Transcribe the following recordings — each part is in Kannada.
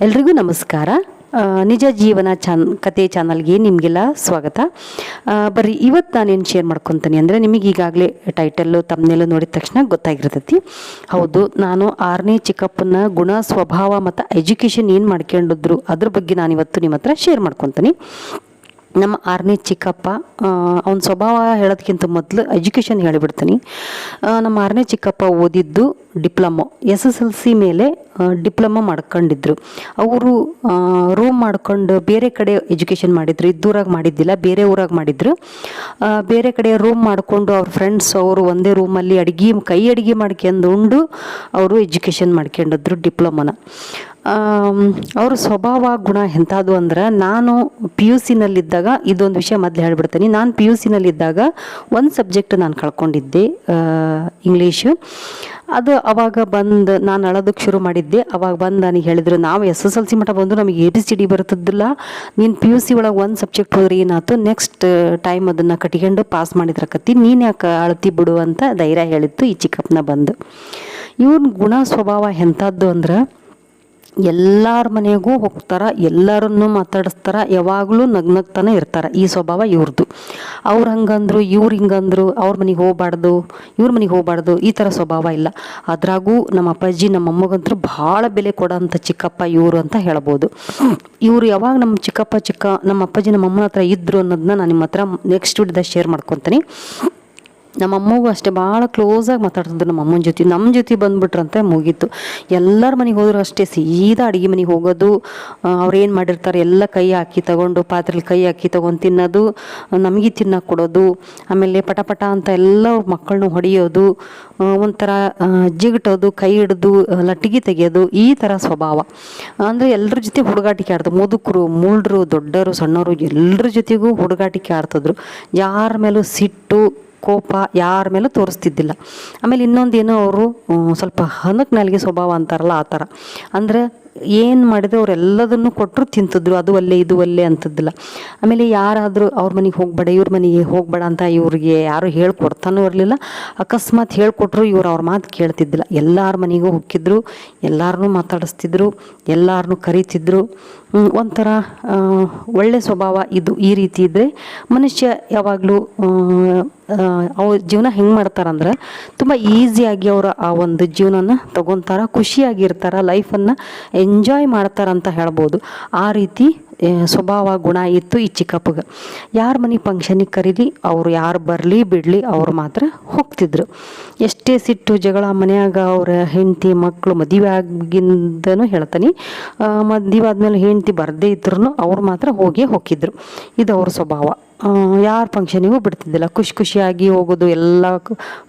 ಎಲ್ರಿಗೂ ನಮಸ್ಕಾರ. ನಿಜ ಜೀವನ ಕತೆ ಚಾನಲ್ಗೆ ನಿಮಗೆಲ್ಲ ಸ್ವಾಗತ. ಬರ್ರಿ ಇವತ್ತು ನಾನೇನು ಶೇರ್ ಮಾಡ್ಕೊತೀನಿ ಅಂದರೆ, ನಿಮಗೆ ಈಗಾಗಲೇ ಟೈಟಲ್ಲು ತಮ್ಮನೆಲ್ಲ ನೋಡಿದ ತಕ್ಷಣ ಗೊತ್ತಾಗಿರ್ತೈತಿ. ಹೌದು, ನಾನು 6ನೇ ಚಿಕ್ಕಪ್ಪನ ಗುಣ, ಸ್ವಭಾವ ಮತ್ತು ಎಜುಕೇಷನ್ ಏನು ಮಾಡ್ಕೊಂಡಿದ್ರು ಅದ್ರ ಬಗ್ಗೆ ನಾನಿವತ್ತು ನಿಮ್ಮ ಹತ್ರ ಶೇರ್ ಮಾಡ್ಕೊತೀನಿ. ನಮ್ಮ 6ನೇ ಚಿಕ್ಕಪ್ಪ, ಅವನ ಸ್ವಭಾವ ಹೇಳೋದಕ್ಕಿಂತ ಮೊದಲು ಎಜುಕೇಷನ್ ಹೇಳಿಬಿಡ್ತೀನಿ. ನಮ್ಮ 6ನೇ ಚಿಕ್ಕಪ್ಪ ಓದಿದ್ದು ಡಿಪ್ಲೊಮೊ, SSLC ಮೇಲೆ ಡಿಪ್ಲೊಮೊ ಮಾಡ್ಕೊಂಡಿದ್ರು. ಅವರು ರೂಮ್ ಮಾಡ್ಕೊಂಡು ಬೇರೆ ಕಡೆ ಎಜುಕೇಷನ್ ಮಾಡಿದ್ರು. ಇದ್ದೂರಾಗ ಮಾಡಿದ್ದಿಲ್ಲ, ಬೇರೆ ಊರಾಗ ಮಾಡಿದ್ರು. ಬೇರೆ ಕಡೆ ರೂಮ್ ಮಾಡಿಕೊಂಡು ಅವ್ರ ಫ್ರೆಂಡ್ಸ್ ಅವರು ಒಂದೇ ರೂಮಲ್ಲಿ ಕೈ ಅಡುಗೆ ಮಾಡ್ಕೊಂಡು ಉಂಡು ಅವರು ಎಜುಕೇಷನ್ ಮಾಡ್ಕೊಂಡಿದ್ರು ಡಿಪ್ಲೊಮೊನ. ಅವ್ರ ಸ್ವಭಾವ ಗುಣ ಎಂಥದ್ದು ಅಂದ್ರೆ, ನಾನು PUC ನಲ್ಲಿದ್ದಾಗ, ಇದೊಂದು ವಿಷಯ ಮೊದಲು ಹೇಳ್ಬಿಡ್ತೀನಿ. ನಾನು PUC ನಲ್ಲಿದ್ದಾಗ ಒಂದು ಸಬ್ಜೆಕ್ಟ್ ನಾನು ಕಳ್ಕೊಂಡಿದ್ದೆ, ಇಂಗ್ಲೀಷು. ಅದು ಅವಾಗ ಬಂದು ನಾನು ಅಳೋದಕ್ಕೆ ಶುರು ಮಾಡಿದ್ದೆ. ಅವಾಗ ಬಂದು ನನಗೆ ಹೇಳಿದ್ರು, ನಾವು SSLC ಮಟ್ಟ ಬಂದು ನಮಗೆ ABCD ಬರ್ತದಿಲ್ಲ, ನೀನು PUC ಒಳಗೆ ಒಂದು ಸಬ್ಜೆಕ್ಟ್ ಹೋದ್ರೆ ಏನಾಯ್ತು, ನೆಕ್ಸ್ಟ್ ಟೈಮ್ ಅದನ್ನು ಕಟ್ಕೊಂಡು ಪಾಸ್ ಮಾಡಿದ್ರಕತ್ತಿ, ನೀನು ಯಾಕೆ ಅಳ್ತಿ ಬಿಡು ಅಂತ ಧೈರ್ಯ ಹೇಳಿತ್ತು ಈ ಚಿಕ್ಕಪ್ಪನ ಬಂದು. ಇವನ್ ಗುಣ ಸ್ವಭಾವ ಎಂಥದ್ದು ಅಂದ್ರೆ, ಎಲ್ಲರ ಮನೆಗೂ ಹೋಗ್ತಾರೆ, ಎಲ್ಲರನ್ನೂ ಮಾತಾಡಿಸ್ತಾರೆ, ಯಾವಾಗಲೂ ನಗ್ನಗ್ತಾನೆ ಇರ್ತಾರೆ. ಈ ಸ್ವಭಾವ ಇವ್ರದ್ದು. ಅವ್ರು ಹಂಗಂದ್ರು, ಇವ್ರು ಹಿಂಗಂದ್ರು, ಅವ್ರ ಮನೆಗೆ ಹೋಗ್ಬಾರ್ದು, ಇವ್ರ ಮನೆಗೆ ಹೋಗ್ಬಾರ್ದು, ಈ ಥರ ಸ್ವಭಾವ ಇಲ್ಲ. ಅದ್ರಾಗೂ ನಮ್ಮ ಅಪ್ಪಾಜಿ ನಮ್ಮ ಅಮ್ಮಗಂತೂ ಭಾಳ ಬೆಲೆ ಕೊಡೋಂಥ ಚಿಕ್ಕಪ್ಪ ಇವರು ಅಂತ ಹೇಳ್ಬೋದು. ಇವರು ಯಾವಾಗ ನಮ್ಮ ಅಪ್ಪಾಜಿ ನಮ್ಮ ಅಮ್ಮನ ಹತ್ರ ಇದ್ರು ಅನ್ನೋದನ್ನ ನಾನು ನಿಮ್ಮ ಹತ್ರ ನೆಕ್ಸ್ಟ್ ವಿಡಿಯೋದಾಗ ಶೇರ್ ಮಾಡ್ಕೊತೀನಿ. ನಮ್ಮ ಅಮ್ಮಗೂ ಅಷ್ಟೇ ಭಾಳ ಕ್ಲೋಸಾಗಿ ಮಾತಾಡ್ತಿದ್ರು ನಮ್ಮ ಅಮ್ಮನ ಜೊತೆ. ನಮ್ಮ ಜೊತೆ ಬಂದುಬಿಟ್ರಂತೆ ಮುಗೀತು. ಎಲ್ಲರ ಮನೆಗೆ ಹೋದ್ರು ಅಷ್ಟೇ, ಸೀದಾ ಅಡುಗೆ ಮನೆಗೆ ಹೋಗೋದು, ಅವ್ರು ಏನು ಮಾಡಿರ್ತಾರೆ ಎಲ್ಲ ಕೈ ಹಾಕಿ ತಗೊಂಡು, ಪಾತ್ರೆಲಿ ಕೈ ಹಾಕಿ ತೊಗೊಂಡು ತಿನ್ನೋದು, ನಮಗೆ ತಿನ್ನೋಕೆ ಕೊಡೋದು, ಆಮೇಲೆ ಪಟ ಅಂತ ಎಲ್ಲ ಮಕ್ಕಳನ್ನ ಹೊಡೆಯೋದು, ಒಂಥರ ಜಿಗಟೋದು, ಕೈ ಹಿಡಿದು ಲಟ್ಟಿಗೆ ತೆಗೆಯೋದು, ಈ ಥರ ಸ್ವಭಾವ. ಅಂದರೆ ಎಲ್ಲರ ಜೊತೆ ಹುಡುಗಾಟಿಕೆ ಆಡ್ತು. ಮುದುಕರು, ಮೂಳ್ರು, ದೊಡ್ಡವರು, ಸಣ್ಣವರು ಎಲ್ಲರ ಜೊತೆಗೂ ಹುಡುಗಾಟಿಕೆ ಆಡ್ತಿದ್ರು. ಯಾರ ಮೇಲೂ ಸಿಟ್ಟು, ಕೋಪ ಯಾರ ಮೇಲೂ ತೋರಿಸ್ತಿದ್ದಿಲ್ಲ. ಆಮೇಲೆ ಇನ್ನೊಂದೇನು, ಅವರು ಸ್ವಲ್ಪ ಹನಕ್ ನಾಲಿಗೆ ಸ್ವಭಾವ ಅಂತಾರಲ್ಲ, ಆ ಥರ. ಅಂದರೆ ಏನು ಮಾಡಿದ್ರೆ ಅವರೆಲ್ಲದನ್ನು ಕೊಟ್ಟರು ತಿಂತಿದ್ರು, ಅದು ಅಲ್ಲೇ ಇದು ಅಲ್ಲೇ ಅಂತಿದ್ದಿಲ್ಲ. ಆಮೇಲೆ ಯಾರಾದರೂ ಅವ್ರ ಮನೆಗೆ ಹೋಗ್ಬೇಡ, ಇವ್ರ ಮನೆಗೆ ಹೋಗ್ಬೇಡ ಅಂತ ಇವ್ರಿಗೆ ಯಾರು ಹೇಳ್ಕೊಡ್ತಾನೂ ಇರಲಿಲ್ಲ. ಅಕಸ್ಮಾತ್ ಹೇಳ್ಕೊಟ್ರು ಇವ್ರು ಅವ್ರ ಮಾತು ಕೇಳ್ತಿದ್ದಿಲ್ಲ. ಎಲ್ಲರ ಮನೆಗೂ ಹೋಗಿದ್ರು, ಎಲ್ಲರನ್ನೂ ಮಾತಾಡಿಸ್ತಿದ್ರು, ಎಲ್ಲರನ್ನೂ ಕರೀತಿದ್ರು. ಒಂಥರ ಒಳ್ಳೆ ಸ್ವಭಾವ ಇದು. ಈ ರೀತಿ ಇದ್ದರೆ ಮನುಷ್ಯ ಯಾವಾಗಲೂ ಅವ್ರ ಜೀವನ ಹೆಂಗೆ ಮಾಡ್ತಾರಂದ್ರೆ, ತುಂಬ ಈಸಿಯಾಗಿ ಅವರು ಆ ಒಂದು ಜೀವನನ ತಗೊತಾರೆ, ಖುಷಿಯಾಗಿರ್ತಾರೆ, ಲೈಫನ್ನು ಎಂಜಾಯ್ ಮಾಡ್ತಾರಂತ ಹೇಳ್ಬೋದು. ಆ ರೀತಿ ಸ್ವಭಾವ ಗುಣ ಇತ್ತು ಈ ಚಿಕ್ಕಪ್ಪಗೆ. ಯಾರ ಮನೆ ಫಂಕ್ಷನಿಗೆ ಕರೀಲಿ, ಅವರು ಯಾರು ಬರಲಿ ಬಿಡಲಿ ಅವ್ರು ಮಾತ್ರ ಹೋಗ್ತಿದ್ರು. ಎಷ್ಟೇ ಸಿಟ್ಟು ಜಗಳ ಮನೆಯಾಗ ಅವ್ರ ಹೆಂಡತಿ ಮಕ್ಕಳು ಮದುವೆ ಆಗಿಂದನೂ ಹೇಳ್ತಾನೆ, ಮದುವೆ ಆದಮೇಲೆ ಹೆಂಡತಿ ಬರದೇ ಇದ್ರೂ ಅವ್ರು ಮಾತ್ರ ಹೋಗಿದ್ರು. ಇದು ಅವ್ರ ಸ್ವಭಾವ. ಯಾರ ಫಂಕ್ಷನಿಗೂ ಬಿಡ್ತಿದ್ದಿಲ್ಲ, ಖುಷಿಯಾಗಿ ಹೋಗೋದು, ಎಲ್ಲ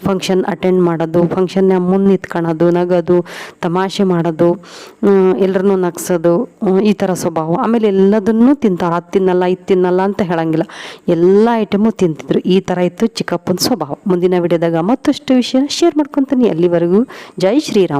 ಫಂಕ್ಷನ್ ಅಟೆಂಡ್ ಮಾಡೋದು, ಫಂಕ್ಷನ್ನ ಮುಂದೆ ನಿಂತ್ಕೊಳ್ಳೋದು, ನಗೋದು, ತಮಾಷೆ ಮಾಡೋದು, ಎಲ್ಲರನ್ನೂ ನಗ್ಸೋದು, ಈ ಥರ ಸ್ವಭಾವ. ಆಮೇಲೆ ಎಲ್ಲದನ್ನೂ ತಿಂತಾರೆ, ಅದು ತಿನ್ನಲ್ಲ ಇದು ತಿನ್ನಲ್ಲ ಅಂತ ಹೇಳಂಗಿಲ್ಲ, ಎಲ್ಲ ಐಟಮು ತಿಂತಿದ್ರು. ಈ ಥರ ಇತ್ತು ಚಿಕ್ಕಪ್ಪನ ಸ್ವಭಾವ. ಮುಂದಿನ ವಿಡಿಯೋದಾಗ ಮತ್ತಷ್ಟು ವಿಷಯ ಶೇರ್ ಮಾಡ್ಕೊತೀನಿ. ಅಲ್ಲಿವರೆಗೂ ಜೈ ಶ್ರೀರಾಮ್.